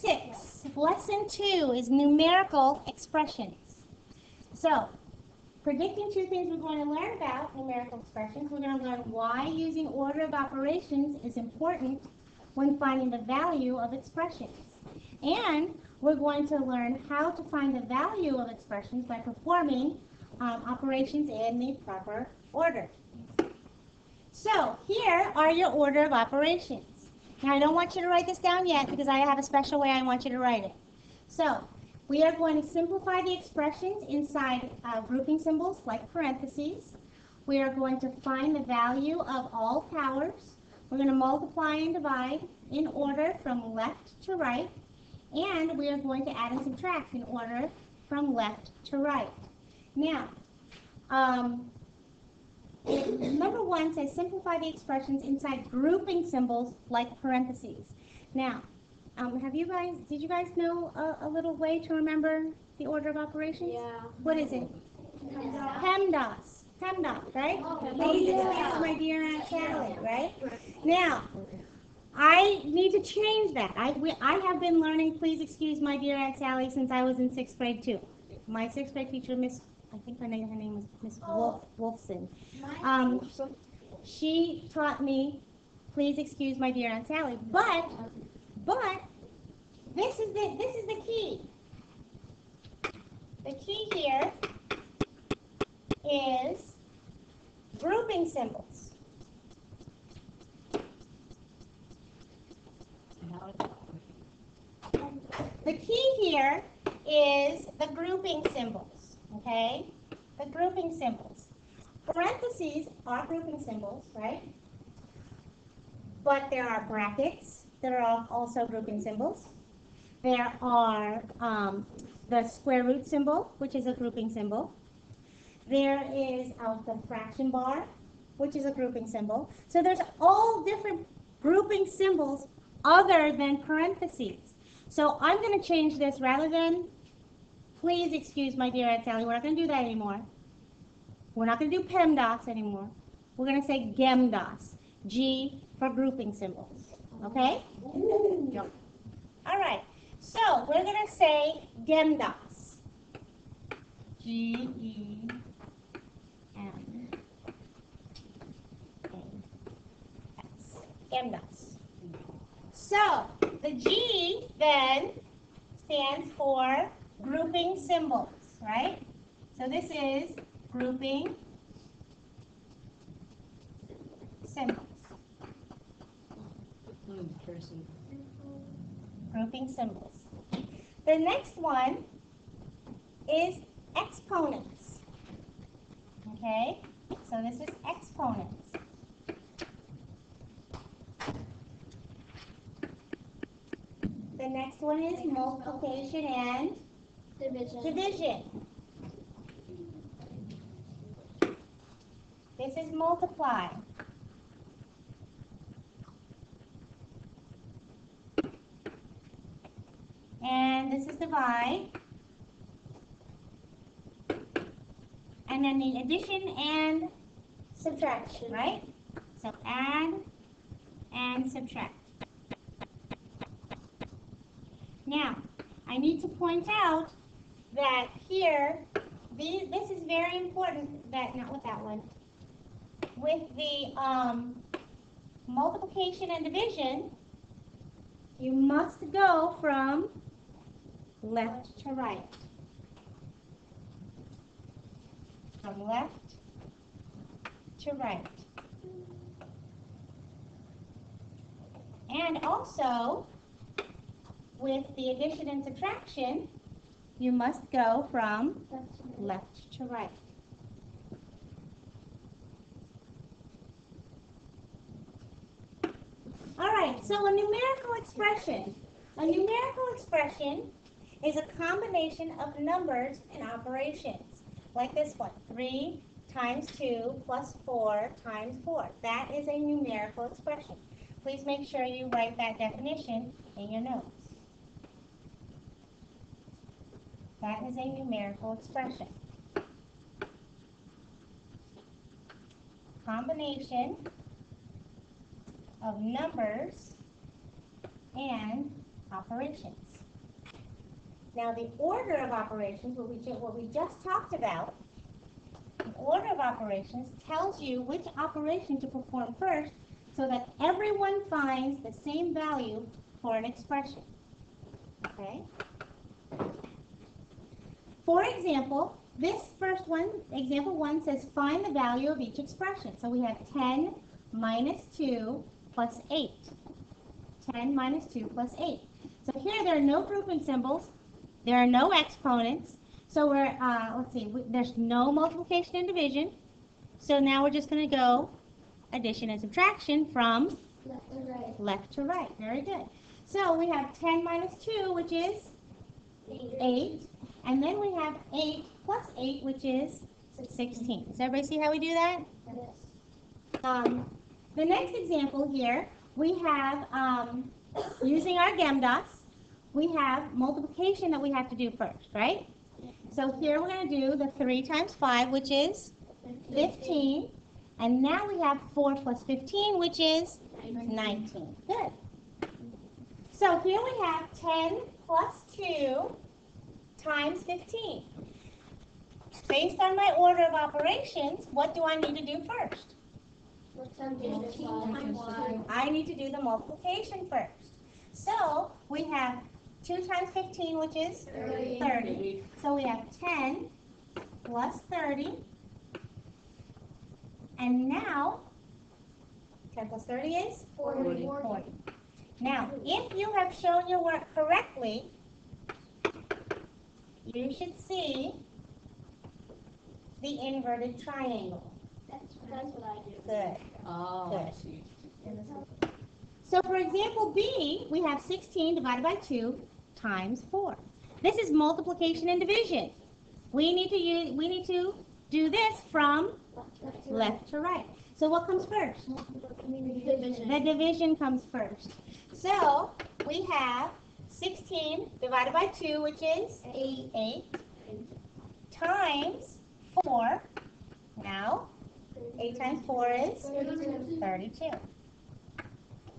6, Lesson 2 is Numerical Expressions. So, predicting two things we're going to learn about numerical expressions. We're going to learn why using order of operations is important when finding the value of expressions. And we're going to learn how to find the value of expressions by performing operations in the proper order. So, here are your order of operations. Now, I don't want you to write this down yet because I have a special way I want you to write it. So, we are going to simplify the expressions inside grouping symbols like parentheses. We are going to find the value of all powers. We're going to multiply and divide in order from left to right. And we are going to add and subtract in order from left to right. Now, number 1 says simplify the expressions inside grouping symbols like parentheses. Now, did you guys know a little way to remember the order of operations? Yeah. What is it? PEMDAS. PEMDAS, right? Please excuse my dear Aunt Sally, right? Now, I need to change that. I have been learning please excuse my dear Aunt Sally since I was in 6th grade too. My 6th grade teacher, I think her name was Miss Wolfson. She taught me please excuse my dear Aunt Sally. But this is the key. The key here is grouping symbols. The key here is the grouping symbols, okay? The grouping symbols. Parentheses are grouping symbols, right? But there are brackets that are also grouping symbols. There are the square root symbol, which is a grouping symbol. There is the fraction bar, which is a grouping symbol. So there's all different grouping symbols other than parentheses. So I'm going to change this rather than please excuse my dear Aunt Sally. We're not going to do that anymore. We're not going to do PEMDAS anymore. We're going to say GEMDAS. G for grouping symbols. Okay? Yep. All right. So we're going to say GEMDAS. G-E-M-A-S. GEMDAS. So the G then stands for grouping symbols, right? So this is grouping symbols. Grouping symbols. The next one is exponents. Okay? So this is exponents. The next one is multiplication and division. This is multiply. And this is divide. And then the addition and subtraction, right? So add and subtract. Now, I need to point out that here, this is very important, that not with that one. With the multiplication and division, you must go from left to right. From left to right. And also, with the addition and subtraction, you must go from left to right. All right, so a numerical expression. A numerical expression is a combination of numbers and operations, like this one, 3 times 2 plus 4 times 4. That is a numerical expression. Please make sure you write that definition in your notes. That is a numerical expression. Combination of numbers and operations. Now the order of operations, what we just talked about, the order of operations tells you which operation to perform first so that everyone finds the same value for an expression. Okay? For example, this first one, example 1, says find the value of each expression. So we have 10 minus 2 plus 8. 10 minus 2 plus 8. So here there are no grouping symbols. There are no exponents. So we're, let's see, there's no multiplication and division. So now we're just going to go addition and subtraction from Left to right. left to right. Very good. So we have 10 minus 2, which is 8. And then we have 8 plus 8, which is 16. Does everybody see how we do that? Yes. The next example here, we have, using our GEMDAS, we have multiplication that we have to do first, right? So here we're going to do the 3 times 5, which is 15. And now we have 4 plus 15, which is 19. Good. So here we have 10 plus 2 times 15. Based on my order of operations, what do I need to do first? I need to do the multiplication first. So we have 2 times 15, which is 30. So we have 10 plus 30. And now, 10 plus 30 is? 40. Now, if you have shown your work correctly, you should see the inverted triangle. That's what I do. Good. Oh, Good. I see. So for example B, we have 16 divided by 2 times 4. This is multiplication and division. We need to do this from left to right. So what comes first? Division. The division comes first. So we have 16 divided by 2, which is 8 times 4. Now, 8 times 4 is 32.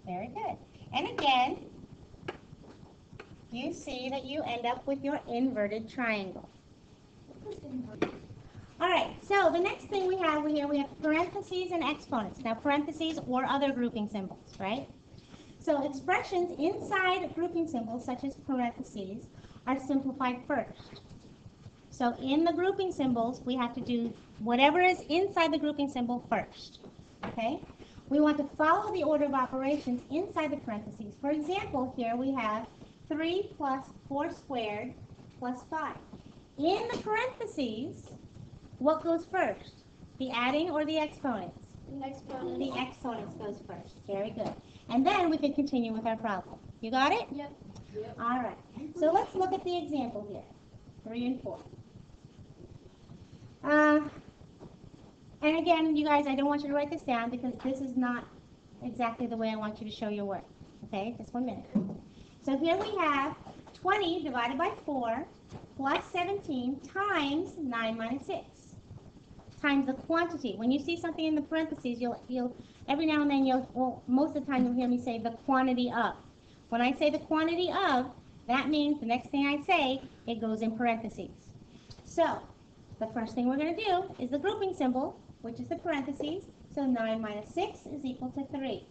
Very good. And again, you see that you end up with your inverted triangle. All right, so the next thing we have here, we have parentheses and exponents. Now, parentheses or other grouping symbols, right? So expressions inside grouping symbols, such as parentheses, are simplified first. So in the grouping symbols, we have to do whatever is inside the grouping symbol first, okay? We want to follow the order of operations inside the parentheses. For example, here we have 3 plus 4 squared plus 5. In the parentheses, what goes first? The adding or the exponents? The exponents goes first. Very good. And then we can continue with our problem. You got it? Yep. All right. So let's look at the example here. 3 and 4. And again, you guys, I don't want you to write this down because this is not exactly the way I want you to show your work. Okay, just 1 minute. So here we have 20 divided by 4 plus 17 times 9 minus 6 times the quantity. When you see something in the parentheses, you'll every now and then most of the time you'll hear me say the quantity of. When I say the quantity of, that means the next thing I say, it goes in parentheses. So the first thing we're going to do is the grouping symbol, which is the parentheses. So 9 minus 6 is equal to 3.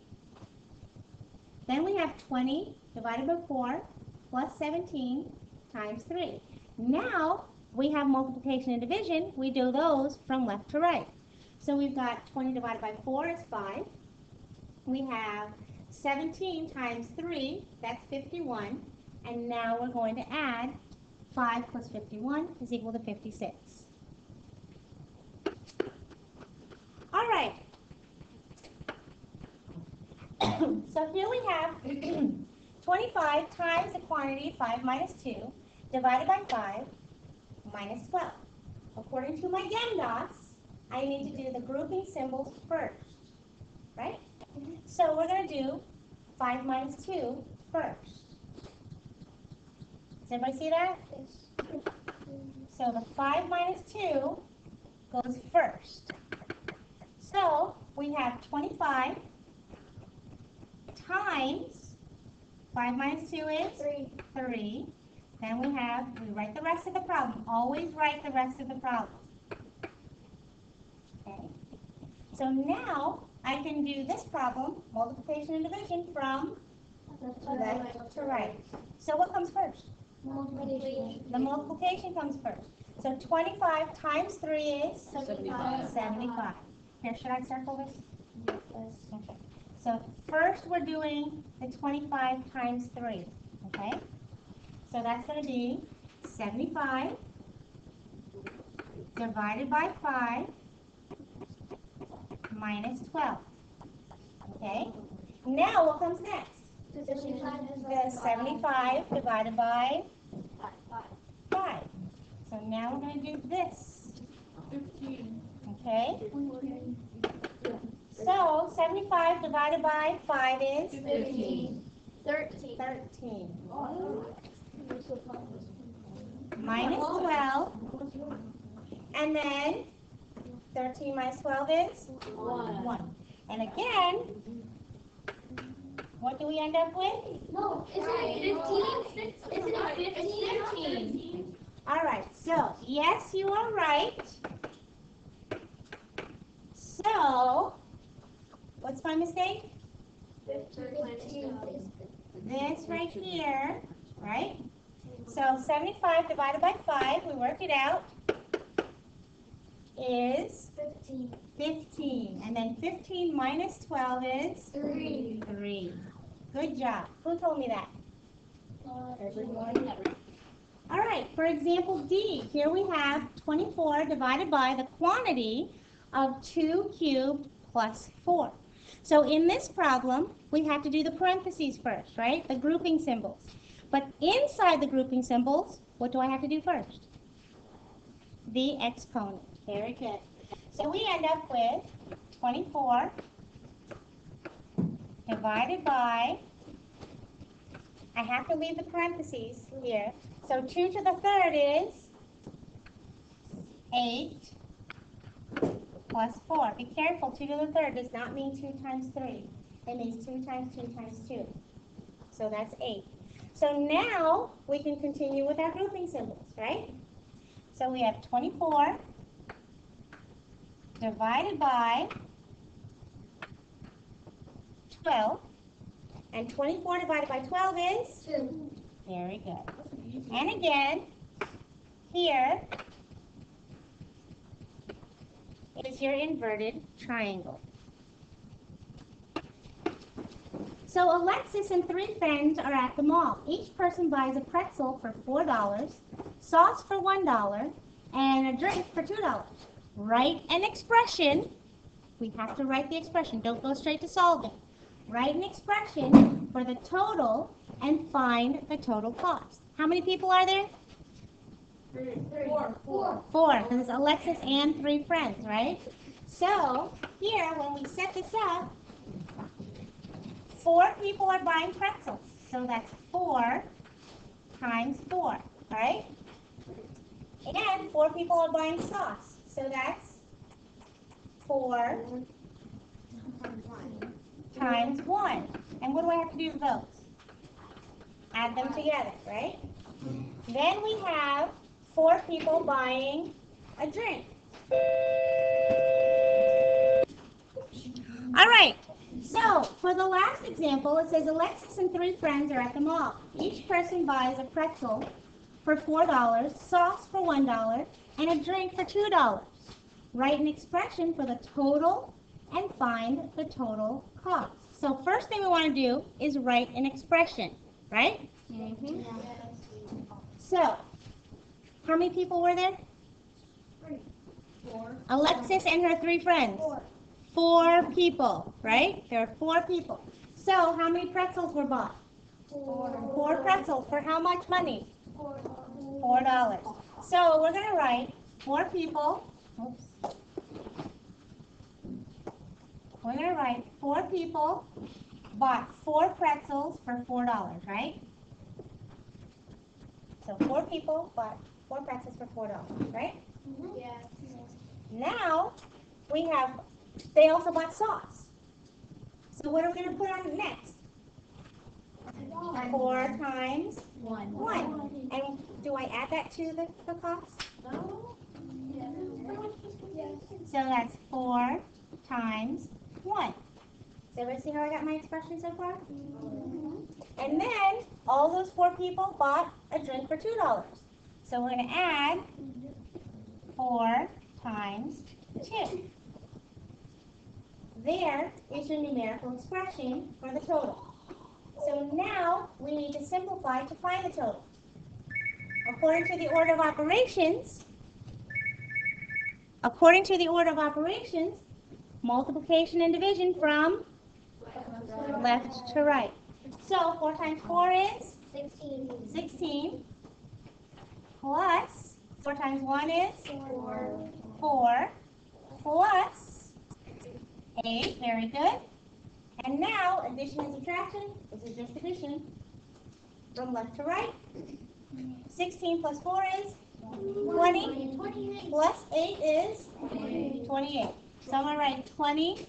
Then we have 20 divided by 4 plus 17 times 3. Now we have multiplication and division. We do those from left to right. So we've got 20 divided by 4 is 5. We have 17 times 3, that's 51. And now we're going to add 5 plus 51 is equal to 56. All right. So here we have 25 times the quantity 5 minus 2 divided by 5 minus 12. According to my GEMDAS, I need to do the grouping symbols first, right? So we're going to do 5 minus 2 first. Does everybody see that? So the 5 minus 2 goes first. So we have 25 times 5 minus 2 is? 3. Then we write the rest of the problem. Always write the rest of the problem. Okay. So now I can do this problem, multiplication and division, from left to right. So what comes first? Multiplication. The multiplication comes first. So 25 times 3 is? 75. Here, should I circle this? Yes. Okay. So first we're doing the 25 times 3. Okay? So that's going to be 75 divided by 5 minus 12. Okay? Now what comes next? The 75 divided by 5. So now we're going to do this. 15. Okay? So 75 divided by 5 is? 15. 13. 13. Minus 12. And then 13 minus 12 is? 1. And again, what do we end up with? No, isn't it 15? Isn't it 15? All right, so yes, you are right. So, what's my mistake? 15. This right here, right? So 75 divided by 5, we work it out, is 15. And then 15 minus 12 is? 3. Good job. Who told me that? Everyone. All right, for example D, here we have 24 divided by the quantity of 2 cubed plus 4. So in this problem, we have to do the parentheses first, right? The grouping symbols. But inside the grouping symbols, what do I have to do first? The exponent. Very good. So we end up with 24 divided by, I have to leave the parentheses here. So 2 to the third is 8 plus 4. Be careful, 2 to the third does not mean 2 times 3. It means 2 times 2 times 2. So that's 8. So now we can continue with our grouping symbols, right? So we have 24 divided by 12. And 24 divided by 12 is? 2. Very good. And again, here is your inverted triangle. So Alexis and 3 friends are at the mall. Each person buys a pretzel for $4, sauce for $1, and a drink for $2. Write an expression. We have to write the expression. Don't go straight to solving. Write an expression for the total and find the total cost. How many people are there? 4. 4, because it's Alexis and 3 friends, right? So here, when we set this up, 4 people are buying pretzels. So that's 4 times 4, right? And 4 people are buying sauce. So that's 4 times 1. And what do I have to do to those? Add them together, right? Then we have 4 people buying a drink. All right. So, for the last example, it says Alexis and 3 friends are at the mall. Each person buys a pretzel for $4, sauce for $1, and a drink for $2. Write an expression for the total and find the total cost. So, first thing we want to do is write an expression, right? Mm-hmm. So, how many people were there? 4. Alexis and her 3 friends. 4 people, right? There are 4 people. So, how many pretzels were bought? 4 pretzels for how much money? $4. So, we're going to write 4 people. Oops. We're going to write 4 people bought 4 pretzels for $4, right? So, 4 people bought 4 pretzels for $4, right? Yes. Now, we have, they also bought sauce. So what are we going to put on next? 4 times 1. 1. And do I add that to the cost? So that's 4 times 1. Does everybody see how I got my expression so far? And then all those 4 people bought a drink for $2. So we're going to add 4 times 2. There is your numerical expression for the total. So now we need to simplify to find the total. According to the order of operations, multiplication and division from left to right. So 4 times 4 is 16. Plus 4 times 1 is 4. Plus 8. Very good. And now addition and subtraction. This is just addition from left to right. 16 plus 4 is 20. Plus 8 is 28. So I'm going to write 20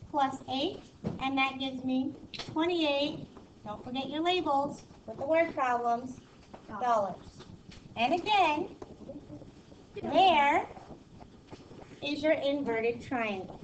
plus 8, and that gives me 28. Don't forget your labels with the word problems. Dollars. And again, there is your inverted triangle.